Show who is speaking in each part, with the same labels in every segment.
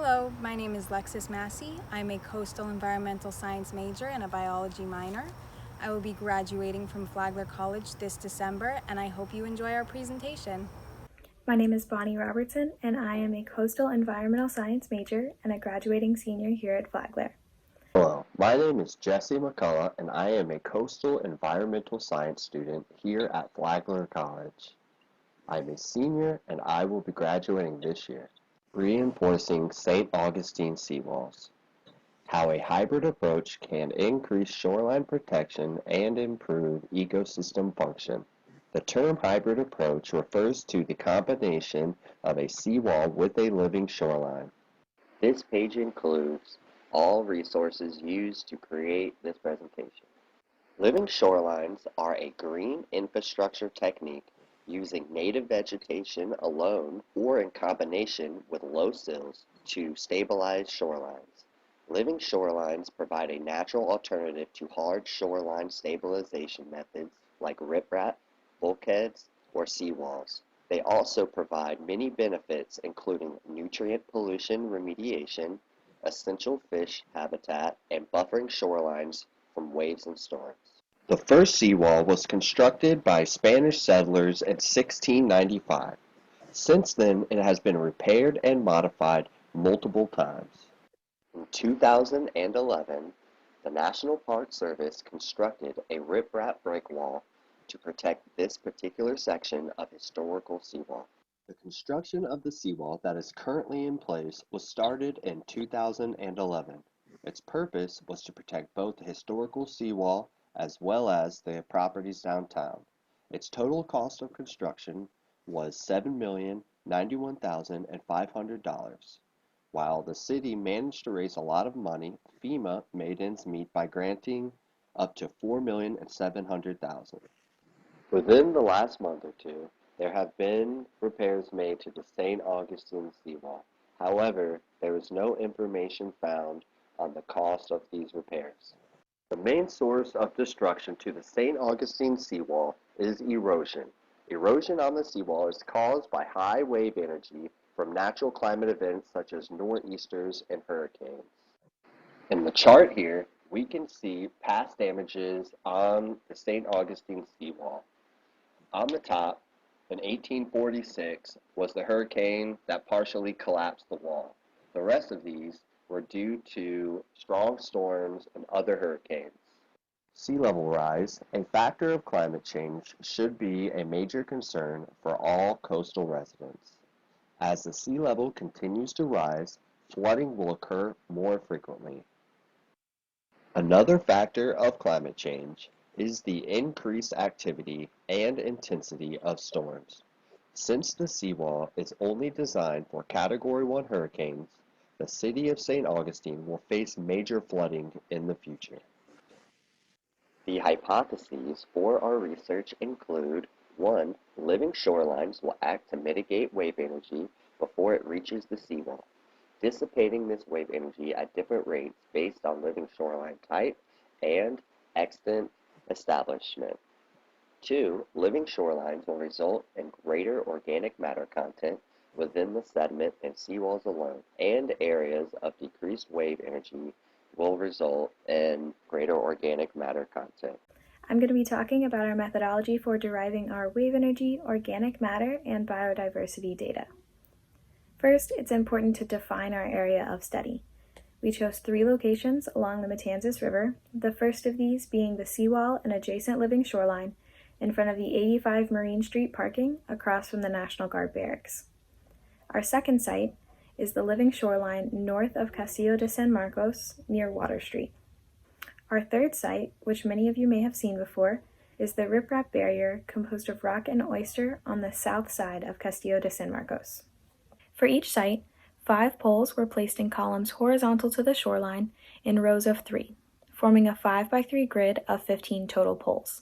Speaker 1: Hello, my name is Lexis Massey. I'm a coastal environmental science major and a biology minor. I will be graduating from Flagler College this December, and I hope you enjoy our presentation.
Speaker 2: My name is Bonnie Robertson, and I am a coastal environmental science major and a graduating senior here at Flagler.
Speaker 3: Hello, my name is Jesse McCullough, and I am a coastal environmental science student here at Flagler College. I'm a senior, and I will be graduating this year. Reinforcing St. Augustine seawalls. How a hybrid approach can increase shoreline protection and improve ecosystem function. The term hybrid approach refers to the combination of a seawall with a living shoreline. This page includes all resources used to create this presentation. Living shorelines are a green infrastructure technique using native vegetation alone or in combination with low sills to stabilize shorelines. Living shorelines provide a natural alternative to hard shoreline stabilization methods like riprap, bulkheads, or seawalls. They also provide many benefits including nutrient pollution remediation, essential fish habitat, and buffering shorelines from waves and storms. The first seawall was constructed by Spanish settlers in 1695. Since then, it has been repaired and modified multiple times. In 2011, the National Park Service constructed a riprap break wall to protect this particular section of historical seawall. The construction of the seawall that is currently in place was started in 2011. Its purpose was to protect both the historical seawall as well as the properties downtown. Its total cost of construction was $7,091,500. While the city managed to raise a lot of money, FEMA made ends meet by granting up to $4,700,000. Within the last month or two, there have been repairs made to the St. Augustine seawall. However, there is no information found on the cost of these repairs. The main source of destruction to the St. Augustine seawall is erosion. Erosion on the seawall is caused by high wave energy from natural climate events such as nor'easters and hurricanes. In the chart here, we can see past damages on the St. Augustine seawall. On the top, in 1846, was the hurricane that partially collapsed the wall. The rest of these were due to strong storms and other hurricanes. Sea level rise, a factor of climate change, should be a major concern for all coastal residents. As the sea level continues to rise, flooding will occur more frequently. Another factor of climate change is the increased activity and intensity of storms. Since the seawall is only designed for Category 1 hurricanes, the city of St. Augustine will face major flooding in the future. The hypotheses for our research include 1. Living shorelines will act to mitigate wave energy before it reaches the seawall, dissipating this wave energy at different rates based on living shoreline type and extant establishment. 2. Living shorelines will result in greater organic matter content within the sediment and seawalls alone, and areas of decreased wave energy will result in greater organic matter content.
Speaker 2: I'm going to be talking about our methodology for deriving our wave energy, organic matter, and biodiversity data. First, it's important to define our area of study. We chose 3 locations along the Matanzas River, the first of these being the seawall and adjacent living shoreline in front of the 85 Marine Street parking across from the National Guard barracks. Our second site is the living shoreline north of Castillo de San Marcos near Water Street. Our third site, which many of you may have seen before, is the riprap barrier composed of rock and oyster on the south side of Castillo de San Marcos. For each site, 5 poles were placed in columns horizontal to the shoreline in rows of 3, forming a 5x3 grid of 15 total poles.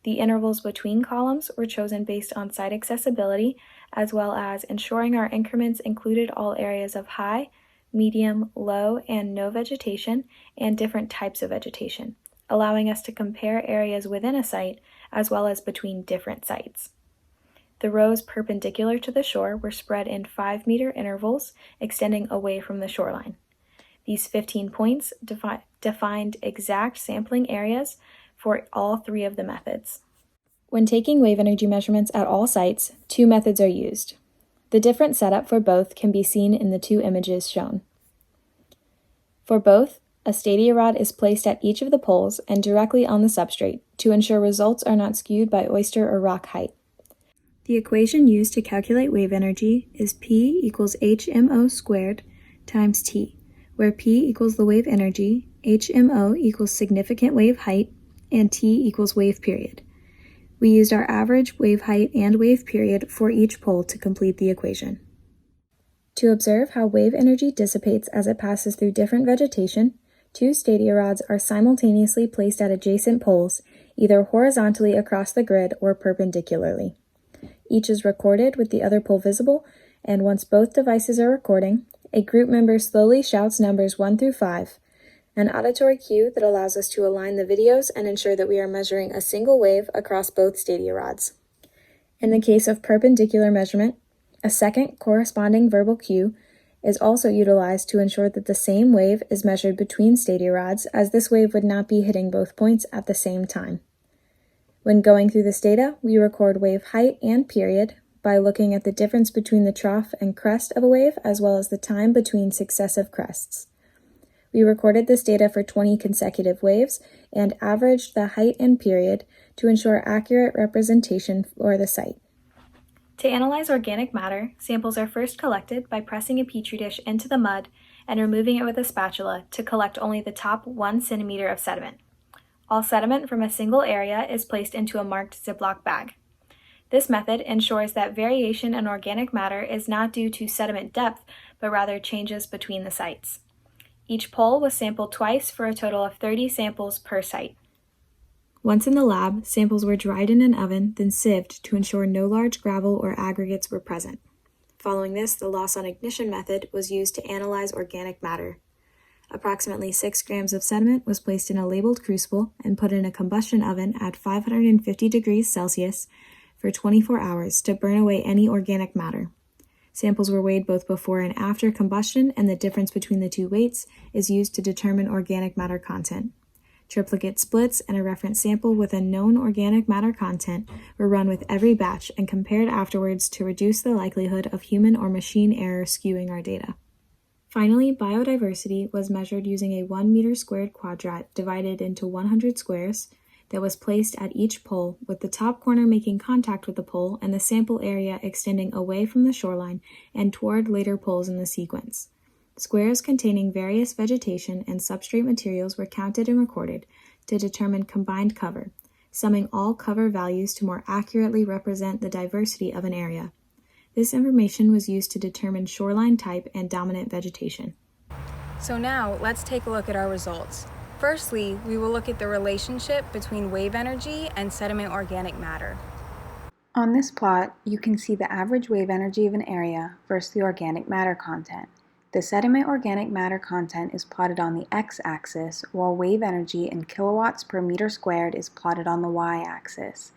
Speaker 2: The intervals between columns were chosen based on site accessibility, as well as ensuring our increments included all areas of high, medium, low, and no vegetation, and different types of vegetation, allowing us to compare areas within a site as well as between different sites. The rows perpendicular to the shore were spread in 5-meter intervals extending away from the shoreline. These 15 points defined exact sampling areas for all 3 of the methods. When taking wave energy measurements at all sites, 2 methods are used. The different setup for both can be seen in the 2 images shown. For both, a stadia rod is placed at each of the poles and directly on the substrate to ensure results are not skewed by oyster or rock height. The equation used to calculate wave energy is P equals HMO squared times T, where P equals the wave energy, HMO equals significant wave height, and T equals wave period. We used our average wave height and wave period for each pole to complete the equation. To observe how wave energy dissipates as it passes through different vegetation, 2 stadia rods are simultaneously placed at adjacent poles, either horizontally across the grid or perpendicularly. Each is recorded with the other pole visible, and once both devices are recording, a group member slowly shouts numbers 1 through 5, an auditory cue that allows us to align the videos and ensure that we are measuring a single wave across both stadia rods. In the case of perpendicular measurement, a second corresponding verbal cue is also utilized to ensure that the same wave is measured between stadia rods, as this wave would not be hitting both points at the same time. When going through this data, we record wave height and period by looking at the difference between the trough and crest of a wave, as well as the time between successive crests. We recorded this data for 20 consecutive waves and averaged the height and period to ensure accurate representation for the site. To analyze organic matter, samples are first collected by pressing a petri dish into the mud and removing it with a spatula to collect only the top 1 centimeter of sediment. All sediment from a single area is placed into a marked Ziploc bag. This method ensures that variation in organic matter is not due to sediment depth, but rather changes between the sites. Each pole was sampled twice for a total of 30 samples per site. Once in the lab, samples were dried in an oven, then sieved to ensure no large gravel or aggregates were present. Following this, the loss on ignition method was used to analyze organic matter. Approximately 6 grams of sediment was placed in a labeled crucible and put in a combustion oven at 550 degrees Celsius for 24 hours to burn away any organic matter. Samples were weighed both before and after combustion, and the difference between the 2 weights is used to determine organic matter content. Triplicate splits and a reference sample with a known organic matter content were run with every batch and compared afterwards to reduce the likelihood of human or machine error skewing our data. Finally, biodiversity was measured using a 1 meter squared quadrat divided into 100 squares that was placed at each pole, with the top corner making contact with the pole and the sample area extending away from the shoreline and toward later poles in the sequence. Squares containing various vegetation and substrate materials were counted and recorded to determine combined cover, summing all cover values to more accurately represent the diversity of an area. This information was used to determine shoreline type and dominant vegetation.
Speaker 1: So now, let's take a look at our results. Firstly, we will look at the relationship between wave energy and sediment organic matter. On this plot, you can see the average wave energy of an area versus the organic matter content. The sediment organic matter content is plotted on the x-axis, while wave energy in kilowatts per meter squared is plotted on the y-axis.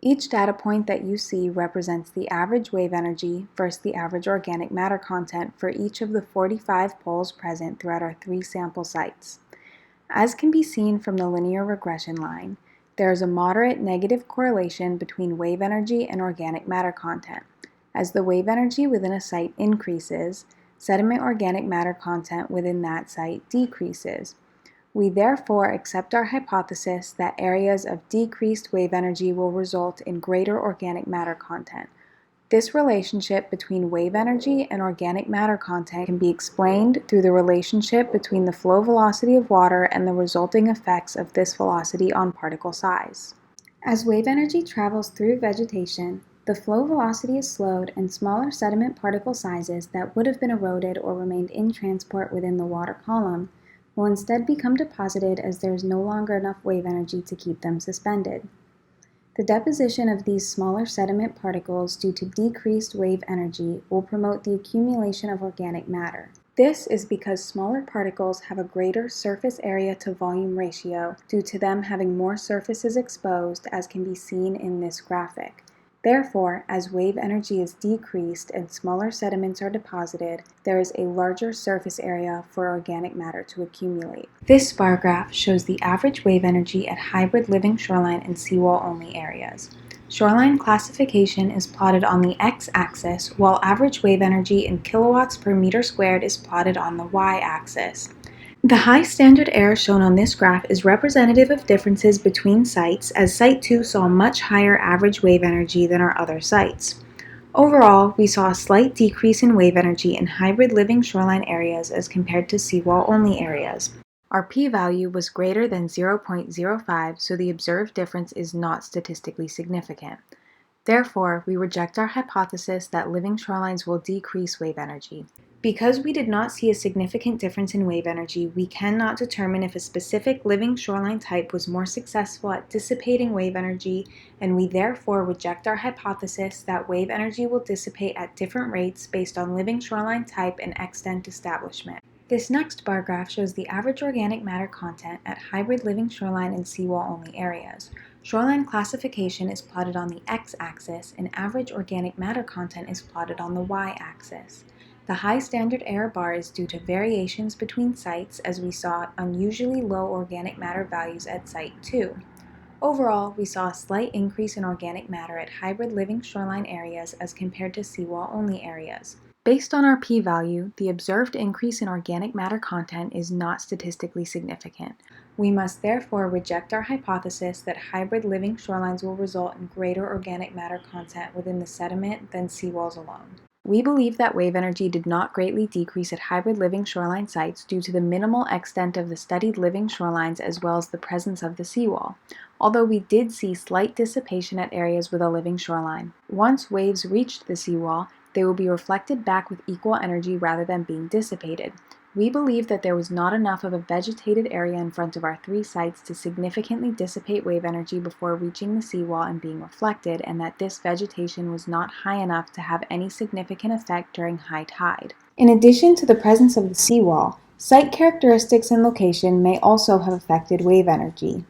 Speaker 1: Each data point that you see represents the average wave energy versus the average organic matter content for each of the 45 poles present throughout our 3 sample sites. As can be seen from the linear regression line, there is a moderate negative correlation between wave energy and organic matter content. As the wave energy within a site increases, sediment organic matter content within that site decreases. We therefore accept our hypothesis that areas of decreased wave energy will result in greater organic matter content. This relationship between wave energy and organic matter content can be explained through the relationship between the flow velocity of water and the resulting effects of this velocity on particle size. As wave energy travels through vegetation, the flow velocity is slowed and smaller sediment particle sizes that would have been eroded or remained in transport within the water column will instead become deposited as there is no longer enough wave energy to keep them suspended. The deposition of these smaller sediment particles due to decreased wave energy will promote the accumulation of organic matter. This is because smaller particles have a greater surface area to volume ratio due to them having more surfaces exposed, as can be seen in this graphic. Therefore, as wave energy is decreased and smaller sediments are deposited, there is a larger surface area for organic matter to accumulate. This bar graph shows the average wave energy at hybrid living shoreline and seawall-only areas. Shoreline classification is plotted on the x-axis, while average wave energy in kilowatts per meter squared is plotted on the y-axis. The high standard error shown on this graph is representative of differences between sites, as Site 2 saw much higher average wave energy than our other sites. Overall, we saw a slight decrease in wave energy in hybrid living shoreline areas as compared to seawall-only areas. Our p-value was greater than 0.05, so the observed difference is not statistically significant. Therefore, we reject our hypothesis that living shorelines will decrease wave energy. Because we did not see a significant difference in wave energy, we cannot determine if a specific living shoreline type was more successful at dissipating wave energy, and we therefore reject our hypothesis that wave energy will dissipate at different rates based on living shoreline type and extent establishment. This next bar graph shows the average organic matter content at hybrid living shoreline and seawall-only areas. Shoreline classification is plotted on the x-axis, and average organic matter content is plotted on the y-axis. The high standard error bar is due to variations between sites, as we saw unusually low organic matter values at Site 2. Overall, we saw a slight increase in organic matter at hybrid living shoreline areas as compared to seawall-only areas. Based on our p-value, the observed increase in organic matter content is not statistically significant. We must therefore reject our hypothesis that hybrid living shorelines will result in greater organic matter content within the sediment than seawalls alone. We believe that wave energy did not greatly decrease at hybrid living shoreline sites due to the minimal extent of the studied living shorelines as well as the presence of the seawall, although we did see slight dissipation at areas with a living shoreline. Once waves reached the seawall, they will be reflected back with equal energy rather than being dissipated. We believe that there was not enough of a vegetated area in front of our three sites to significantly dissipate wave energy before reaching the seawall and being reflected, and that this vegetation was not high enough to have any significant effect during high tide. In addition to the presence of the seawall, site characteristics and location may also have affected wave energy.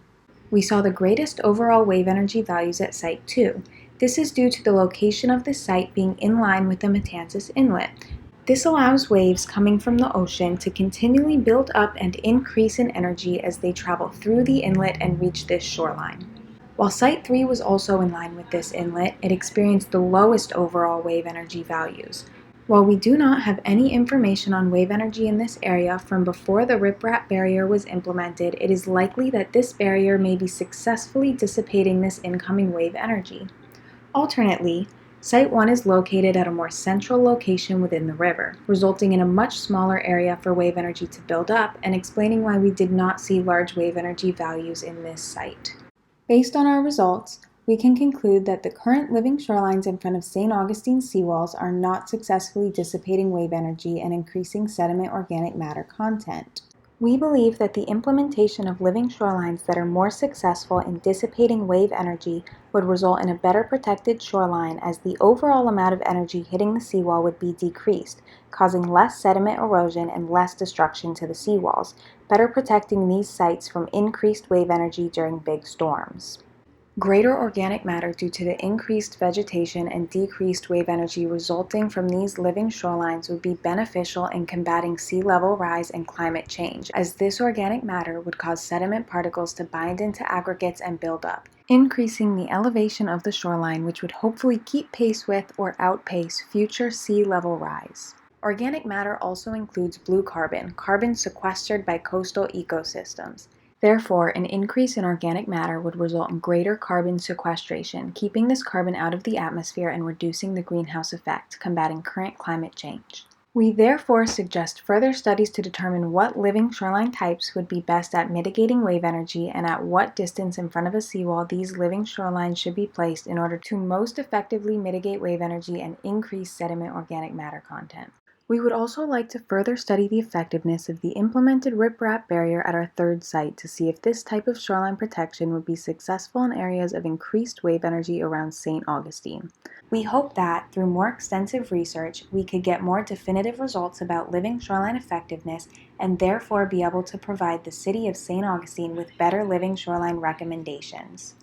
Speaker 1: We saw the greatest overall wave energy values at Site 2. This is due to the location of the site being in line with the Matanzas Inlet. This allows waves coming from the ocean to continually build up and increase in energy as they travel through the inlet and reach this shoreline. While Site 3 was also in line with this inlet, it experienced the lowest overall wave energy values. While we do not have any information on wave energy in this area from before the riprap barrier was implemented, it is likely that this barrier may be successfully dissipating this incoming wave energy. Alternately, Site 1 is located at a more central location within the river, resulting in a much smaller area for wave energy to build up and explaining why we did not see large wave energy values in this site. Based on our results, we can conclude that the current living shorelines in front of St. Augustine seawalls are not successfully dissipating wave energy and increasing sediment organic matter content. We believe that the implementation of living shorelines that are more successful in dissipating wave energy would result in a better protected shoreline, as the overall amount of energy hitting the seawall would be decreased, causing less sediment erosion and less destruction to the seawalls, better protecting these sites from increased wave energy during big storms. Greater organic matter due to the increased vegetation and decreased wave energy resulting from these living shorelines would be beneficial in combating sea level rise and climate change, as this organic matter would cause sediment particles to bind into aggregates and build up, increasing the elevation of the shoreline, which would hopefully keep pace with or outpace future sea level rise. Organic matter also includes blue carbon, carbon sequestered by coastal ecosystems. Therefore, an increase in organic matter would result in greater carbon sequestration, keeping this carbon out of the atmosphere and reducing the greenhouse effect, combating current climate change. We therefore suggest further studies to determine what living shoreline types would be best at mitigating wave energy and at what distance in front of a seawall these living shorelines should be placed in order to most effectively mitigate wave energy and increase sediment organic matter content. We would also like to further study the effectiveness of the implemented riprap barrier at our third site to see if this type of shoreline protection would be successful in areas of increased wave energy around St. Augustine. We hope that, through more extensive research, we could get more definitive results about living shoreline effectiveness and therefore be able to provide the City of St. Augustine with better living shoreline recommendations.